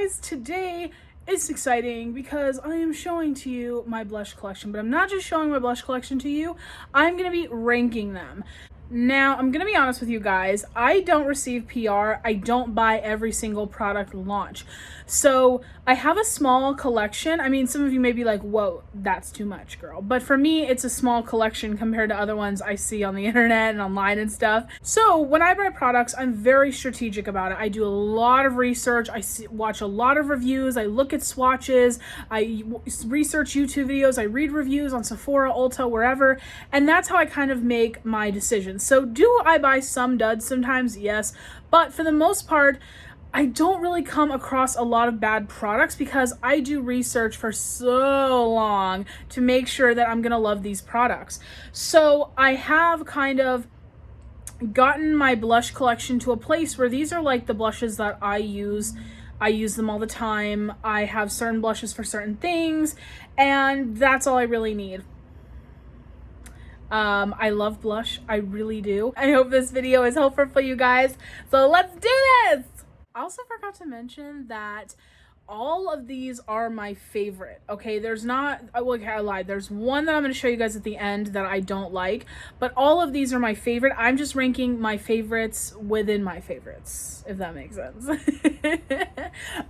guys, today it's exciting because I am showing to you my blush collection, but I'm not just showing my blush collection to you, I'm gonna be ranking them. Now, I'm gonna be honest with you guys, I don't receive PR, I don't buy every single product launch. So I have a small collection. I mean, some of you may be like, whoa, that's too much, girl. But for me, it's a small collection compared to other ones I see on the internet and online and stuff. So when I buy products, I'm very strategic about it. I do a lot of research, watch a lot of reviews, I look at swatches, I research YouTube videos, I read reviews on Sephora, Ulta, wherever, and that's how I kind of make my decisions. So do I buy some duds sometimes? Yes, but for the most part, I don't really come across a lot of bad products because I do research for so long to make sure that I'm gonna love these products. So I have kind of gotten my blush collection to a place where these are like the blushes that I use. I use them all the time. I have certain blushes for certain things, and that's all I really need. I love blush, I really do. I hope this video is helpful for you guys, so let's do this! I also forgot to mention that all of these are my favorite, okay? There's not, okay, I lied. There's one that I'm going to show you guys at the end that I don't like, but all of these are my favorite. I'm just ranking my favorites within my favorites, if that makes sense.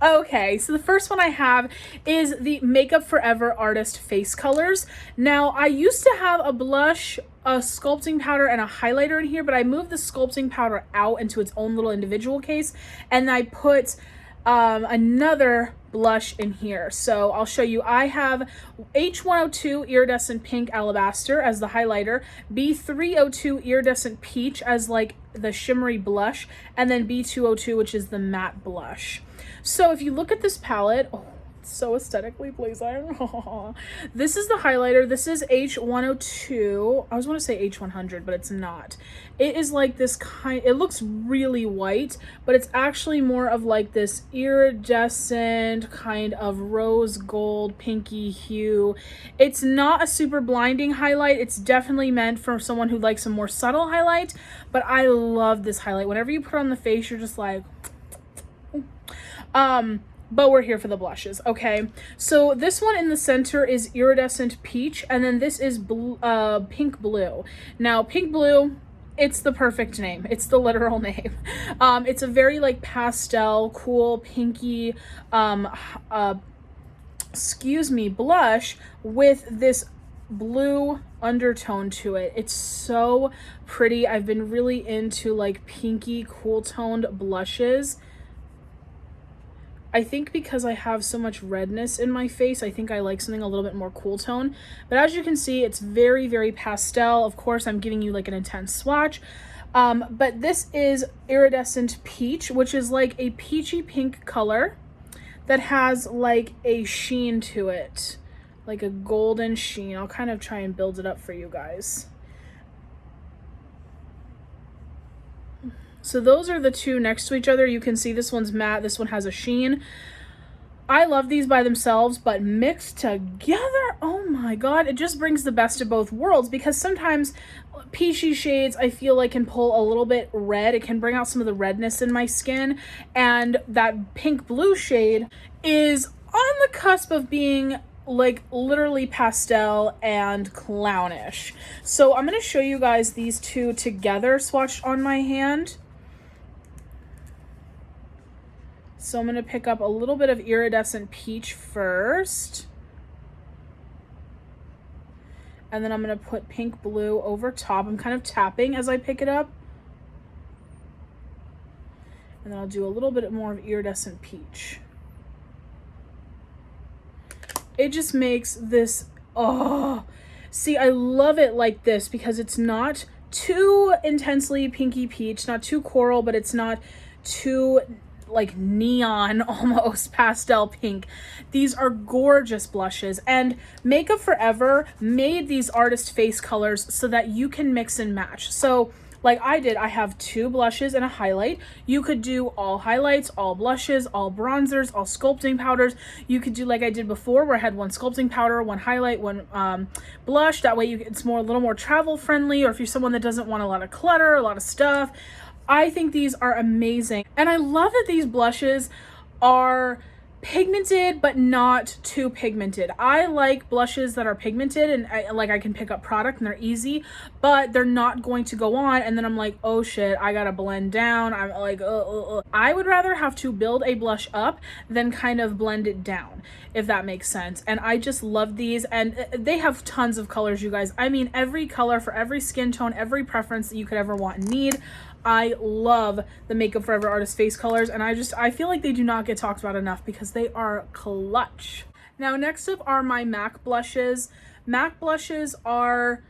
Okay, so the first one I have is the Makeup Forever Artist Face Colors. Now, I used to have a blush, a sculpting powder, and a highlighter in here, but I moved the sculpting powder out into its own little individual case, and I put another blush in here. So I'll show you. I have H102 Iridescent Pink Alabaster as the highlighter, B302 Iridescent Peach as like the shimmery blush, and then B202, which is the matte blush. So if you look at this palette, oh, it's so aesthetically pleasing. This is the highlighter. This is H102. I was going to say H100, but it's not. It is like this kind, it looks really white, but it's actually more of like this iridescent kind of rose gold pinky hue. It's not a super blinding highlight. It's definitely meant for someone who likes a more subtle highlight, but I love this highlight. Whenever you put it on the face, you're just like, but we're here for the blushes, okay? So this one in the center is Iridescent Peach, and then this is Pink Blue. Now, Pink Blue, it's the perfect name. It's the literal name. It's a very like pastel, cool, pinky, blush with this blue undertone to it. It's so pretty. I've been really into like pinky, cool toned blushes. I think because I have so much redness in my face, I think I like something a little bit more cool tone. But as you can see, it's very, very pastel. Of course, I'm giving you like an intense swatch. But this is Iridescent Peach, which is like a peachy pink color that has like a sheen to it, like a golden sheen. I'll kind of try and build it up for you guys. So those are the two next to each other. You can see this one's matte, this one has a sheen. I love these by themselves, but mixed together, oh my god, it just brings the best of both worlds, because sometimes peachy shades I feel like can pull a little bit red. It can bring out some of the redness in my skin, and that pink blue shade is on the cusp of being like literally pastel and clownish. So I'm going to show you guys these two together swatched on my hand. So I'm going to pick up a little bit of Iridescent Peach first. And then I'm going to put Pink Blue over top. I'm kind of tapping as I pick it up. And then I'll do a little bit more of Iridescent Peach. It just makes this, oh, see, I love it like this because it's not too intensely pinky peach, not too coral, but it's not too like neon, almost pastel pink. These are gorgeous blushes, and Makeup Forever made these artist face colors so that you can mix and match. So like I did, I have two blushes and a highlight. You could do all highlights, all blushes, all bronzers, all sculpting powders. You could do like I did before, where I had one sculpting powder, one highlight, one blush. That way it's a little more travel friendly, or if you're someone that doesn't want a lot of clutter, a lot of stuff. I think these are amazing. And I love that these blushes are pigmented, but not too pigmented. I like blushes that are pigmented and I can pick up product and they're easy, but they're not going to go on and then I'm like, oh shit, I gotta blend down. I'm like, I would rather have to build a blush up than kind of blend it down, if that makes sense. And I just love these, and they have tons of colors, you guys. I mean, every color for every skin tone, every preference that you could ever want and need. I love the Makeup Forever Artist face colors, and I feel like they do not get talked about enough because they are clutch. Now, next up are my MAC blushes. MAC blushes are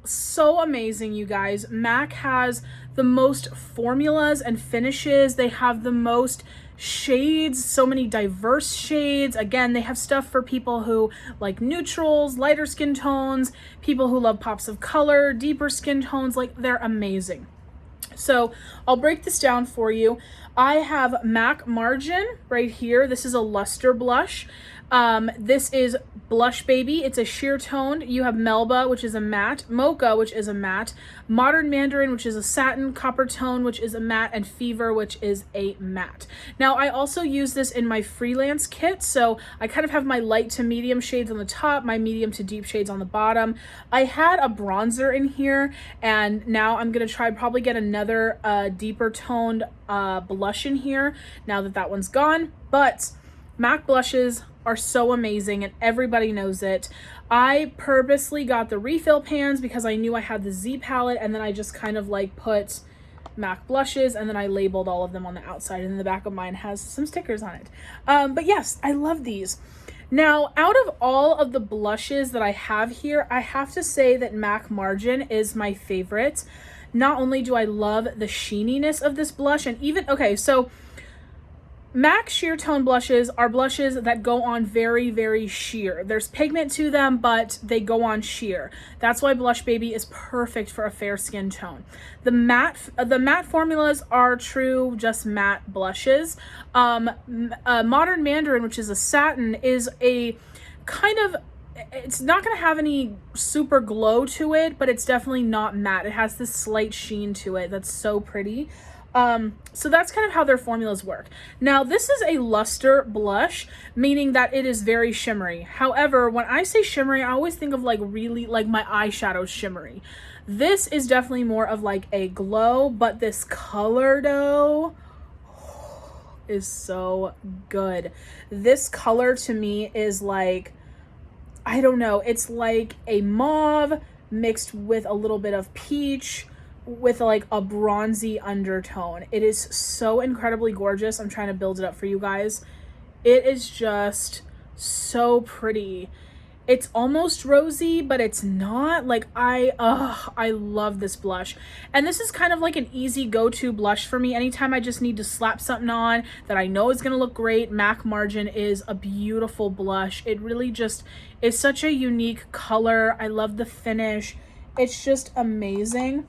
so amazing, you guys. MAC has the most formulas and finishes. They have the most shades, so many diverse shades. Again, they have stuff for people who like neutrals, lighter skin tones, people who love pops of color, deeper skin tones. Like, they're amazing. So I'll break this down for you. I have MAC Margin right here. This is a luster blush. This is Blushbaby. It's a sheer toned. You have Melba, which is a matte, Mocha, which is a matte, Modern Mandarin, which is a satin, Coppertone, which is a matte, and Fever, which is a matte. Now, I also use this in my freelance kit, so I kind of have my light to medium shades on the top, my medium to deep shades on the bottom. I had a bronzer in here, and now I'm gonna try probably get another deeper toned blush in here now that that one's gone. But MAC blushes are so amazing and everybody knows it. I purposely got the refill pans because I knew I had the Z palette, and then I just kind of like put MAC blushes and then I labeled all of them on the outside, and the back of mine has some stickers on it. But yes, I love these. Now, out of all of the blushes that I have here, I have to say that MAC Margin is my favorite. Not only do I love the sheeniness of this blush, and even, okay, so MAC sheer tone blushes are blushes that go on very, very sheer. There's pigment to them, but they go on sheer. That's why Blushbaby is perfect for a fair skin tone. The matte formulas are true just matte blushes. Modern Mandarin, which is a satin, is a kind of, it's not going to have any super glow to it, but it's definitely not matte. It has this slight sheen to it that's so pretty. So that's kind of how their formulas work. Now, this is a luster blush, meaning that it is very shimmery. However, when I say shimmery, I always think of like really like my eyeshadow shimmery. This is definitely more of like a glow, but this color though is so good. This color to me is like, I don't know, it's like a mauve mixed with a little bit of peach, with like a bronzy undertone. It is so incredibly gorgeous. I'm trying to build it up for you guys. It is just so pretty. It's almost rosy, but it's not. Like, I love this blush. And this is kind of like an easy go-to blush for me. Anytime I just need to slap something on that I know is gonna look great, MAC Margin is a beautiful blush. It really just is such a unique color. I love the finish. It's just amazing.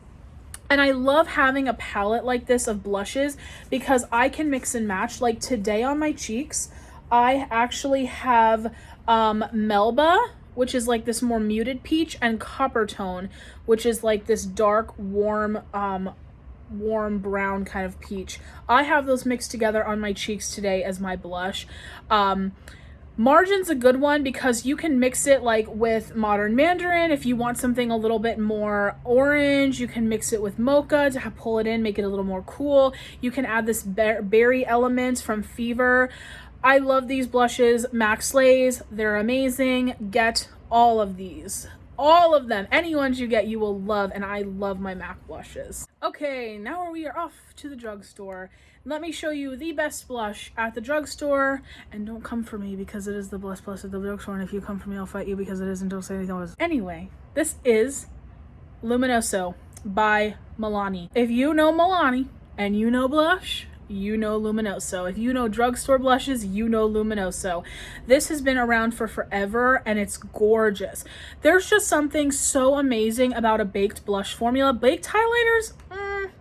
And I love having a palette like this of blushes because I can mix and match. Like today on my cheeks, I actually have Melba, which is like this more muted peach, and Coppertone, which is like this dark, warm brown kind of peach. I have those mixed together on my cheeks today as my blush. Margin's a good one because you can mix it like with Modern Mandarin. If you want something a little bit more orange, you can mix it with Mocha to pull it in, make it a little more cool. You can add this berry element from Fever. I love these blushes. MAC slays. They're amazing. Get all of these. All of them. Any ones you get, you will love, and I love my MAC blushes. Okay, now we are off to the drugstore. Let me show you the best blush at the drugstore, and don't come for me because it is the best blush at the drugstore, and if you come for me, I'll fight you because it isn't. Don't say anything else. Anyway, this is Luminoso by Milani. If you know Milani and you know blush, you know Luminoso. If you know drugstore blushes, you know Luminoso. This has been around for forever and it's gorgeous. There's just something so amazing about a baked blush formula. Baked highlighters,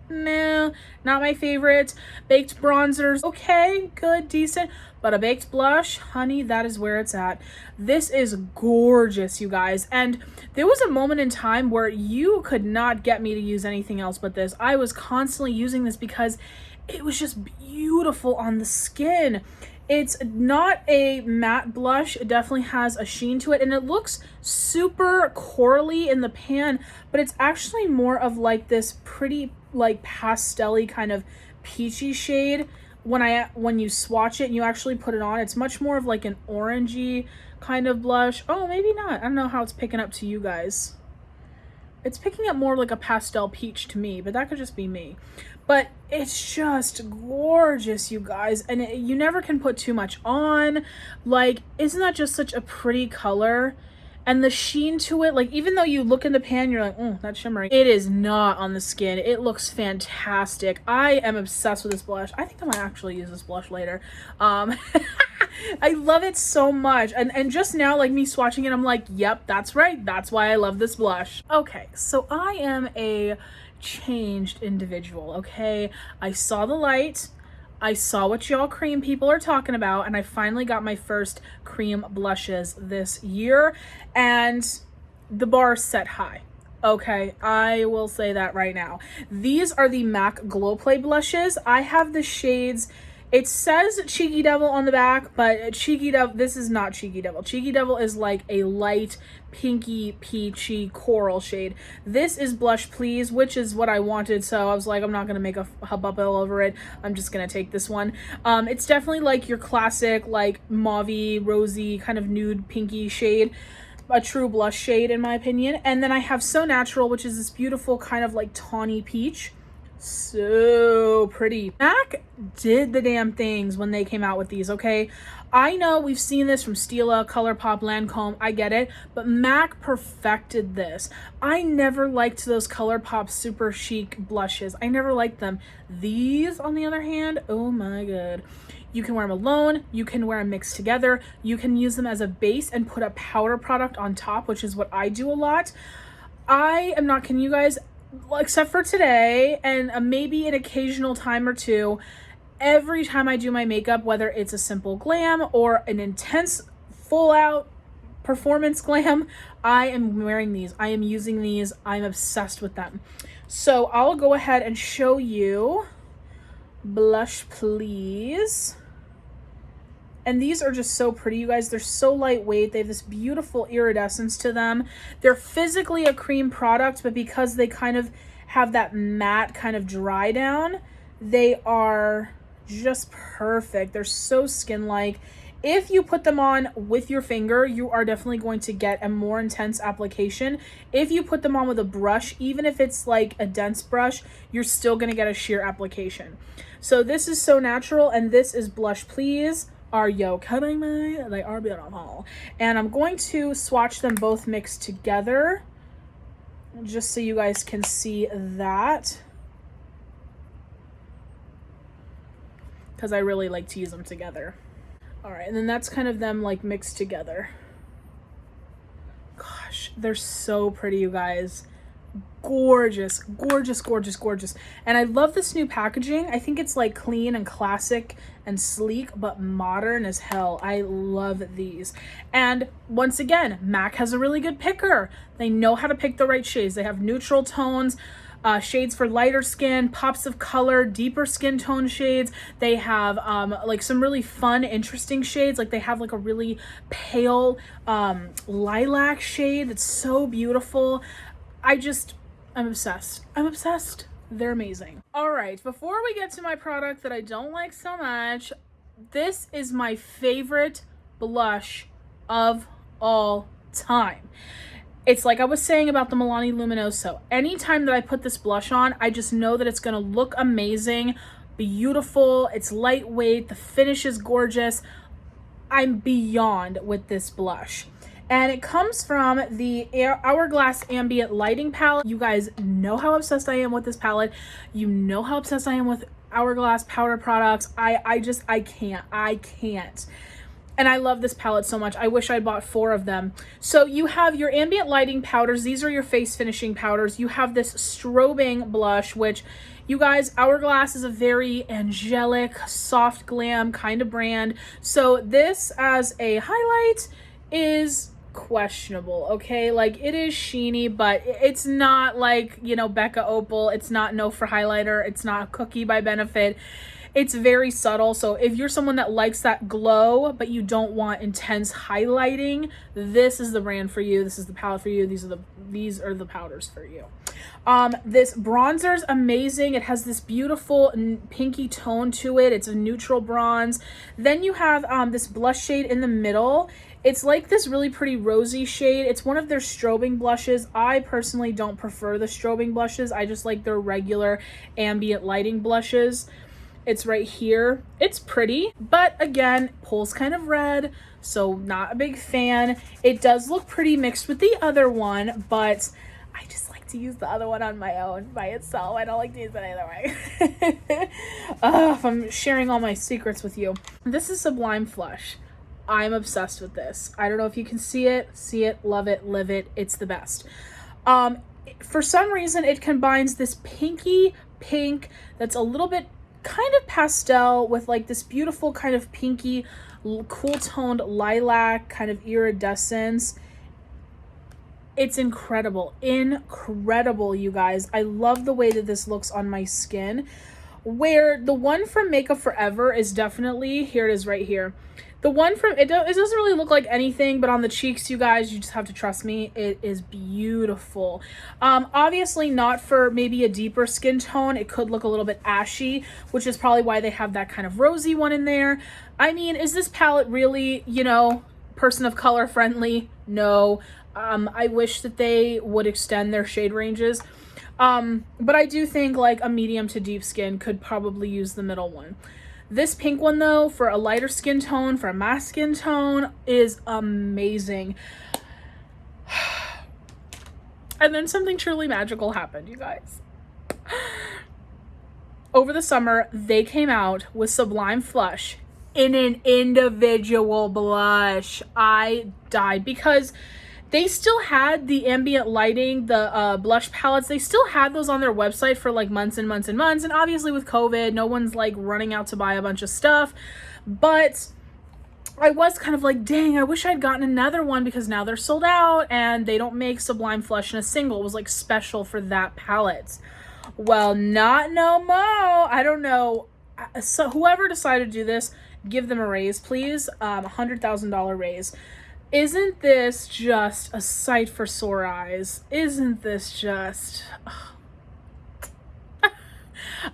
no, not my favorite. Baked bronzers, okay, good, decent. But a baked blush, honey, that is where it's at. This is gorgeous, you guys. And there was a moment in time where you could not get me to use anything else but this. I was constantly using this because it was just beautiful on the skin. It's not a matte blush. It definitely has a sheen to it, and it looks super corally in the pan, but it's actually more of like this pretty like pastel-y kind of peachy shade. When you swatch it and you actually put it on, it's much more of like an orangey kind of blush. Oh, maybe not. I don't know how it's picking up to you guys. It's picking up more like a pastel peach to me, but that could just be me. But it's just gorgeous, you guys. And you never can put too much on. Like, isn't that just such a pretty color? And the sheen to it, like, even though you look in the pan, you're like, oh, that's shimmering. It is not on the skin. It looks fantastic. I am obsessed with this blush. I think I might actually use this blush later. I love it so much. And just now, like, me swatching it, I'm like, yep, that's right. That's why I love this blush. Okay, so I am a changed individual, okay? I saw the light. I saw what y'all cream people are talking about, and I finally got my first cream blushes this year, and the bar is set high. Okay, I will say that right now. These are the MAC Glow Play blushes. I have the shades. It says Cheeky Devil on the back, but Cheeky Devil, this is not Cheeky Devil. Cheeky Devil is like a light pinky peachy coral shade. This is Blush Please, which is what I wanted, so I was like, I'm not gonna make a hubbub over it. I'm just gonna take this one. It's definitely like your classic like mauvey, rosy, kind of nude pinky shade. A true blush shade in my opinion. And then I have So Natural, which is this beautiful kind of like tawny peach. So pretty. MAC did the damn things when they came out with these, okay? I know we've seen this from Stila, ColourPop, Lancome, I get it, but MAC perfected this. I never liked those ColourPop super chic blushes. I never liked them. These, on the other hand, oh my god. You can wear them alone, you can wear them mixed together, you can use them as a base and put a powder product on top, which is what I do a lot. I am not kidding you guys, except for today and maybe an occasional time or two, every time I do my makeup, whether it's a simple glam or an intense full out performance glam, I am wearing these. I am using these. I'm obsessed with them. So I'll go ahead and show you Blush Please. And these are just so pretty, you guys. They're so lightweight. They have this beautiful iridescence to them. They're physically a cream product, but because they kind of have that matte kind of dry down, they are just perfect. They're so skin-like. If you put them on with your finger, you are definitely going to get a more intense application. If you put them on with a brush, even if it's like a dense brush, you're still gonna get a sheer application. So this is So Natural, and this is Blush Please. Are you kidding me? They are beautiful. And I'm going to swatch them both mixed together just so you guys can see that, because I really like to use them together. All right, and then that's kind of them like mixed together. Gosh, they're so pretty, you guys. Gorgeous, gorgeous, gorgeous, gorgeous. And I love this new packaging. I think it's like clean and classic and sleek, but modern as hell. I love these. And once again, MAC has a really good picker. They know how to pick the right shades. They have neutral tones, shades for lighter skin, pops of color, deeper skin tone shades. They have like some really fun, interesting shades. Like they have like a really pale lilac shade that's so beautiful. I'm obsessed. I'm obsessed. They're amazing. All right, before we get to my product that I don't like so much, this is my favorite blush of all time. It's like I was saying about the Milani Luminoso. Anytime that I put this blush on, I just know that it's gonna look amazing, beautiful, it's lightweight, the finish is gorgeous. I'm beyond with this blush. And it comes from the Hourglass Ambient Lighting Palette. You guys know how obsessed I am with this palette. You know how obsessed I am with Hourglass powder products. I can't. And I love this palette so much. I wish I bought 4 of them. So you have your ambient lighting powders. These are your face finishing powders. You have this strobing blush, which, you guys, Hourglass is a very angelic, soft glam kind of brand. So this as a highlight is questionable, okay? Like, it is sheeny, but it's not like, you know, Becca Opal. It's not No for highlighter. It's not Cookie by Benefit. It's very subtle, so if you're someone that likes that glow but you don't want intense highlighting, this is the brand for you. This is the palette for you. These are the powders for you. This bronzer is amazing. It has this beautiful pinky tone to it. It's a neutral bronze. Then you have this blush shade in the middle. It's like this really pretty rosy shade. It's one of their strobing blushes. I personally don't prefer the strobing blushes. I just like their regular ambient lighting blushes. It's right here. It's pretty, but again, pulls kind of red, so not a big fan. It does look pretty mixed with the other one, but I just like to use the other one on my own by itself. I don't like to use it either way. If I'm sharing all my secrets with you. This is Sublime Flush. I'm obsessed with this. I don't know if you can see it, love it, live it. It's the best. For some reason, it combines this pinky pink that's a little bit kind of pastel with like this beautiful kind of pinky, cool toned lilac kind of iridescence. It's incredible, you guys. I love the way that this looks on my skin. Where the one from Makeup Forever is definitely, here it is right here. The one from, it doesn't really look like anything, but on the cheeks, you guys, you just have to trust me. It is beautiful. Obviously not for maybe a deeper skin tone. It could look a little bit ashy, which is probably why they have that kind of rosy one in there. I mean, is this palette really, you know, person of color friendly? No. I wish that they would extend their shade ranges. But I do think like a medium to deep skin could probably use the middle one. This pink one though, for a lighter skin tone, for a matte skin tone, is amazing. And then something truly magical happened, you guys. Over the summer, they came out with Sublime Flush in an individual blush. I died because they still had the ambient lighting, the blush palettes. They still had those on their website for like months and months and months. And obviously with COVID, no one's like running out to buy a bunch of stuff. But I was kind of like, dang, I wish I'd gotten another one because now they're sold out and they don't make Sublime Flush in a single. It was like special for that palette. Well, not no more. I don't know. So whoever decided to do this, give them a raise, please. $100,000 raise. Isn't this just a sight for sore eyes? Isn't this just...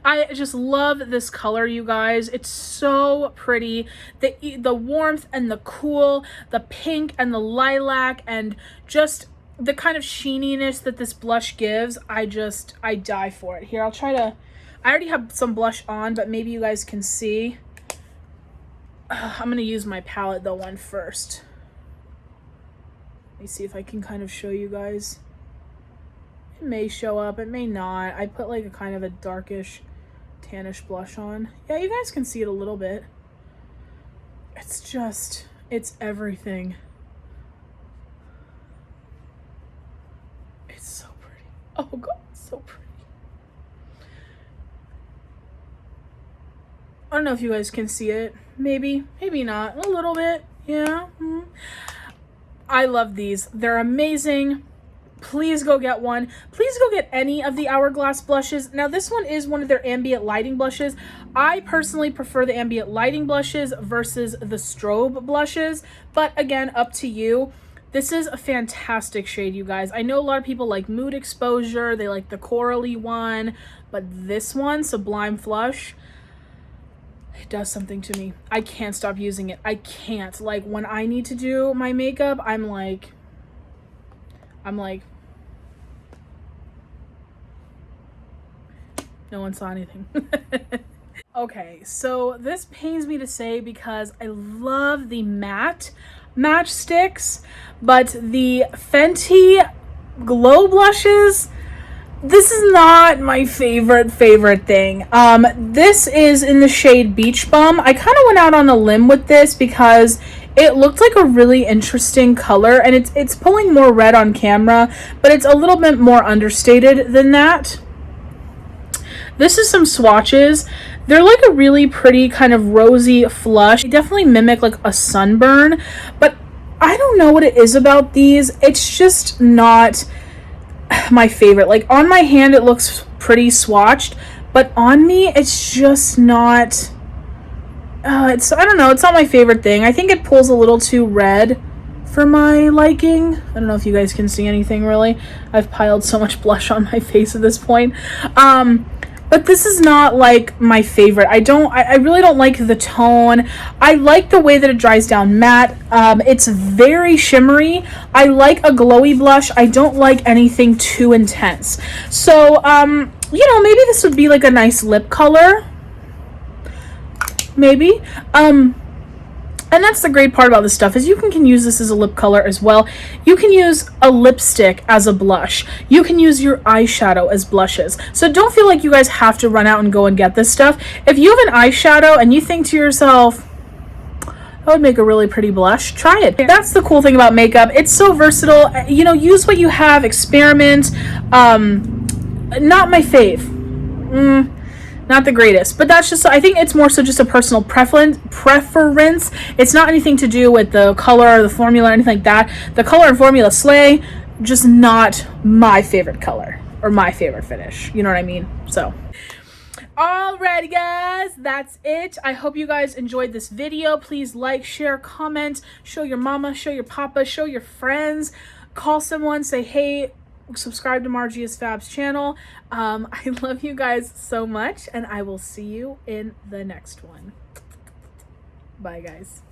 I just love this color, you guys. It's so pretty. The warmth and the cool, the pink and the lilac, and just the kind of sheeniness that this blush gives. I die for it. Here, I'll try to... I already have some blush on, but maybe you guys can see. I'm going to use my palette, though, one first. Let me see if I can kind of show you guys. It may show up, it may not. I put like a kind of a darkish, tannish blush on. Yeah, you guys can see it a little bit. It's everything. It's so pretty. Oh God, it's so pretty. I don't know if you guys can see it. Maybe, maybe not. A little bit, yeah. I love these. They're amazing. Please go get one. Please go get any of the Hourglass blushes. Now, this one is one of their ambient lighting blushes. I personally prefer the ambient lighting blushes versus the strobe blushes. But again, up to you. This is a fantastic shade, you guys. I know a lot of people like Mood Exposure. They like the corally one. But this one, Sublime Flush, it does something to me. I can't stop using it. I can't. Like, when I need to do my makeup, I'm like, no one saw anything. Okay, so this pains me to say because I love the matte matchsticks, but the Fenty glow blushes, this is not my favorite thing. This is in the shade Beach Bum. I kind of went out on a limb with this because it looked like a really interesting color, and it's pulling more red on camera, but it's a little bit more understated than that. This is some swatches. They're like a really pretty kind of rosy flush. They definitely mimic like a sunburn, but I don't know what it is about these. It's just not my favorite. Like on my hand, it looks pretty swatched, but on me, it's just not, I don't know, it's not my favorite thing. I think it pulls a little too red for my liking. I don't know if you guys can see anything really. I've piled so much blush on my face at this point. But this is not like my favorite. I really don't like the tone. I like the way that it dries down matte. It's very shimmery. I like a glowy blush. I don't like anything too intense. So, you know, maybe this would be like a nice lip color. Maybe. And that's the great part about this stuff is you can use this as a lip color as well. You can use a lipstick as a blush. You can use your eyeshadow as blushes. So don't feel like you guys have to run out and go and get this stuff. If you have an eyeshadow and you think to yourself, that would make a really pretty blush, try it. That's the cool thing about makeup. It's so versatile. You know, use what you have, experiment. Not my fave. Not the greatest, but that's just, I think it's more so just a personal preference. It's not anything to do with the color or the formula or anything like that. The color and formula slay, just not my favorite color or my favorite finish. You know what I mean? So, alrighty guys, that's it. I hope you guys enjoyed this video. Please like, share, comment, show your mama, show your papa, show your friends, call someone, say, hey, subscribe to Margie is Fab's channel. I love you guys so much, and I will see you in the next one. Bye, guys.